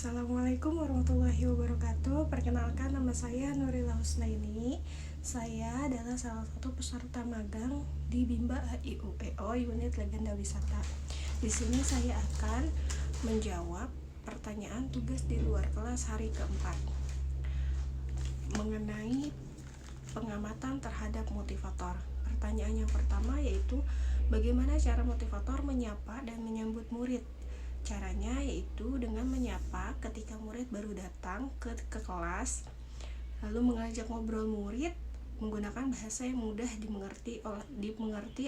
Assalamualaikum warahmatullahi wabarakatuh. Perkenalkan, nama saya Nurila Husnaini. Saya adalah salah satu peserta magang di Bimba AIUEO Unit Legenda Wisata. Di sini saya akan menjawab pertanyaan tugas di luar kelas hari keempat mengenai pengamatan terhadap motivator. Pertanyaan yang pertama yaitu bagaimana cara motivator menyapa dan menyambut murid. Caranya yaitu dengan menyapa ketika murid baru datang ke kelas, lalu mengajak ngobrol murid menggunakan bahasa yang mudah dimengerti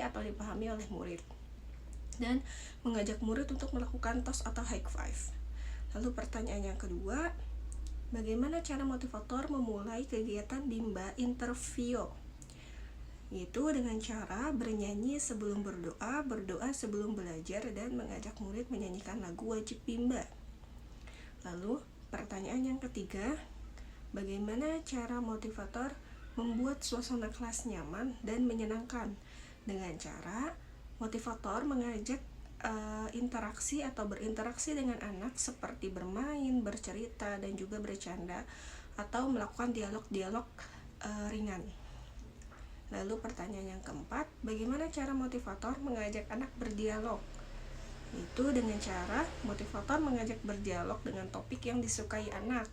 atau dipahami oleh murid, dan mengajak murid untuk melakukan toast atau high five. Lalu pertanyaan yang kedua, bagaimana cara motivator memulai kegiatan Bimba interview? Yaitu dengan cara bernyanyi sebelum berdoa, berdoa sebelum belajar, dan mengajak murid menyanyikan lagu wajib Bimba. Lalu pertanyaan yang ketiga, bagaimana cara motivator membuat suasana kelas nyaman dan menyenangkan? Dengan cara motivator mengajak interaksi atau berinteraksi dengan anak seperti bermain, bercerita, dan juga bercanda, atau melakukan dialog-dialog ringan. Lalu pertanyaan yang keempat, bagaimana cara motivator mengajak anak berdialog? Itu dengan cara motivator mengajak berdialog dengan topik yang disukai anak,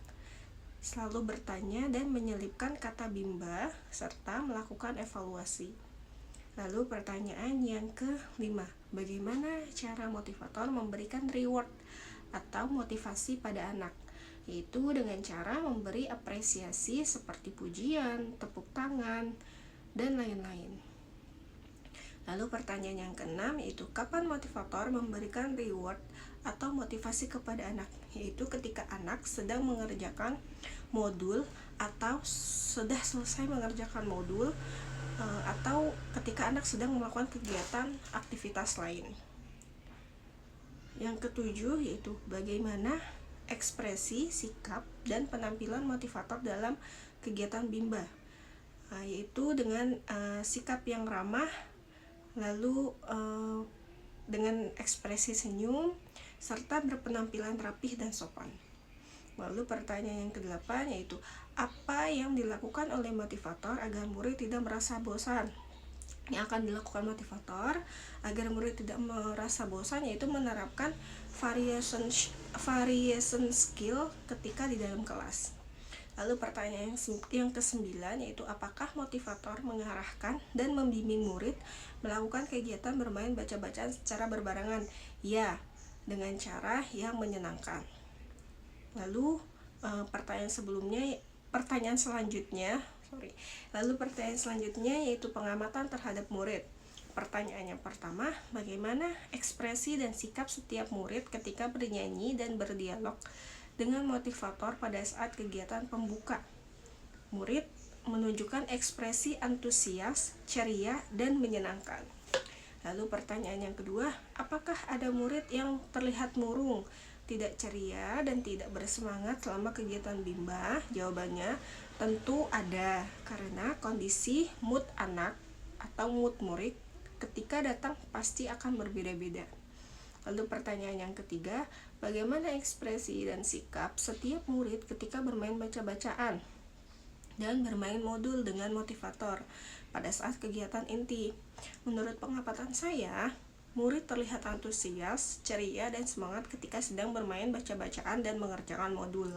selalu bertanya dan menyelipkan kata Bimba, serta melakukan evaluasi. Lalu pertanyaan yang kelima, bagaimana cara motivator memberikan reward atau motivasi pada anak? Yaitu dengan cara memberi apresiasi seperti pujian, tepuk tangan, dan lain-lain. Lalu pertanyaan yang keenam yaitu kapan motivator memberikan reward atau motivasi kepada anak? Yaitu ketika anak sedang mengerjakan modul atau sudah selesai mengerjakan modul, atau ketika anak sedang melakukan kegiatan aktivitas lain. Yang ketujuh yaitu bagaimana ekspresi, sikap, dan penampilan motivator dalam kegiatan Bimba, yaitu dengan sikap yang ramah, lalu dengan ekspresi senyum, serta berpenampilan rapih dan sopan. Lalu pertanyaan yang ke-8 yaitu apa yang dilakukan oleh motivator agar murid tidak merasa bosan? Yang akan dilakukan motivator agar murid tidak merasa bosan yaitu menerapkan variation skill ketika di dalam kelas. Lalu pertanyaan yang ke-9 yaitu apakah motivator mengarahkan dan membimbing murid melakukan kegiatan bermain baca-bacaan secara berbarengan? Ya, dengan cara yang menyenangkan. Lalu pertanyaan selanjutnya yaitu pengamatan terhadap murid. Pertanyaan yang pertama, bagaimana ekspresi dan sikap setiap murid ketika bernyanyi dan berdialog dengan motivator pada saat kegiatan pembuka? Murid menunjukkan ekspresi antusias, ceria, dan menyenangkan. Lalu pertanyaan yang kedua, apakah ada murid yang terlihat murung, tidak ceria, dan tidak bersemangat selama kegiatan Bimba? Jawabannya tentu ada, karena kondisi mood anak atau mood murid ketika datang pasti akan berbeda-beda. Lalu pertanyaan yang ketiga, bagaimana ekspresi dan sikap setiap murid ketika bermain baca-bacaan dan bermain modul dengan motivator pada saat kegiatan inti? Menurut pengamatan saya, murid terlihat antusias, ceria, dan semangat ketika sedang bermain baca-bacaan dan mengerjakan modul.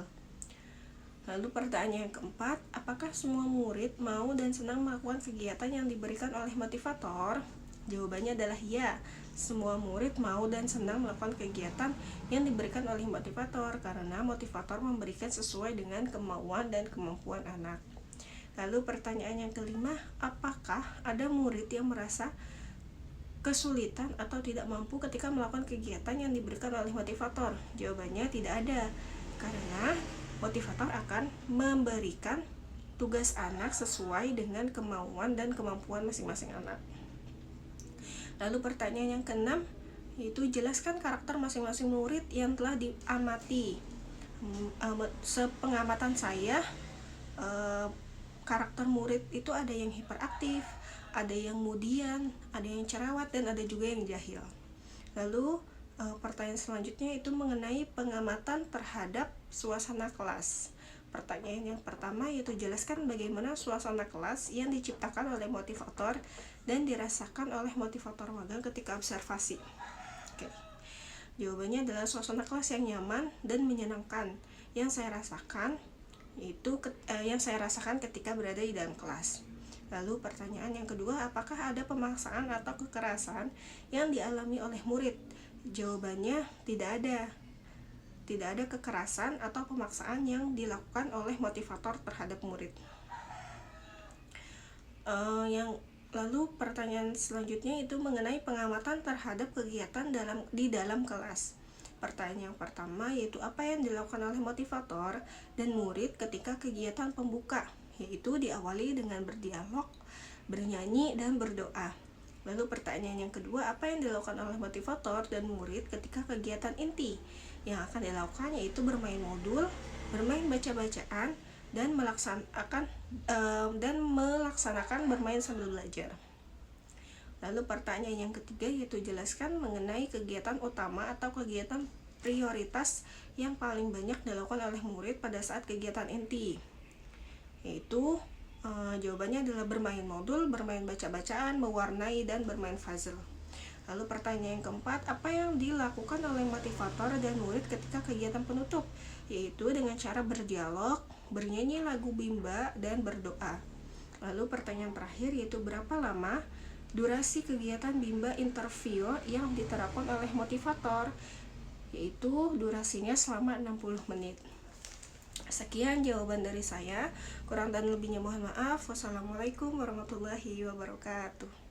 Lalu pertanyaan yang keempat, apakah semua murid mau dan senang melakukan kegiatan yang diberikan oleh motivator? Jawabannya adalah ya, semua murid mau dan senang melakukan kegiatan yang diberikan oleh motivator karena motivator memberikan sesuai dengan kemauan dan kemampuan anak. Lalu pertanyaan yang kelima, apakah ada murid yang merasa kesulitan atau tidak mampu ketika melakukan kegiatan yang diberikan oleh motivator? Jawabannya tidak ada, karena motivator akan memberikan tugas anak sesuai dengan kemauan dan kemampuan masing-masing anak. Lalu pertanyaan yang keenam yaitu jelaskan karakter masing-masing murid yang telah diamati. Sepengamatan saya, karakter murid itu ada yang hiperaktif, ada yang mudian, ada yang cerewet, dan ada juga yang jahil. Lalu Pertanyaan selanjutnya itu mengenai pengamatan terhadap suasana kelas. Pertanyaan yang pertama yaitu jelaskan bagaimana suasana kelas yang diciptakan oleh motivator dan dirasakan oleh motivator magang ketika observasi. Oke. Jawabannya adalah suasana kelas yang nyaman dan menyenangkan. Yang saya rasakan ketika berada di dalam kelas. Lalu pertanyaan yang kedua, apakah ada pemaksaan atau kekerasan yang dialami oleh murid? Jawabannya tidak ada. Tidak ada kekerasan atau pemaksaan yang dilakukan oleh motivator terhadap murid. Lalu pertanyaan selanjutnya itu mengenai pengamatan terhadap kegiatan di dalam kelas. Pertanyaan yang pertama yaitu apa yang dilakukan oleh motivator dan murid ketika kegiatan pembuka, yaitu diawali dengan berdialog, bernyanyi, dan berdoa. Lalu pertanyaan yang kedua, apa yang dilakukan oleh motivator dan murid ketika kegiatan inti? Yang akan dilakukan yaitu bermain modul, bermain baca-bacaan, dan melaksanakan bermain sambil belajar. Lalu pertanyaan yang ketiga yaitu jelaskan mengenai kegiatan utama atau kegiatan prioritas yang paling banyak dilakukan oleh murid pada saat kegiatan inti. Yaitu jawabannya adalah bermain modul, bermain baca-bacaan, mewarnai, dan bermain puzzle. Lalu pertanyaan yang keempat, apa yang dilakukan oleh motivator dan murid ketika kegiatan penutup? Yaitu dengan cara berdialog, bernyanyi lagu bimba, dan berdoa. Lalu pertanyaan terakhir yaitu berapa lama durasi kegiatan bimba interview yang diterapkan oleh motivator? Yaitu durasinya selama 60 menit. Sekian jawaban dari saya. Kurang dan lebihnya mohon maaf. Wassalamualaikum warahmatullahi wabarakatuh.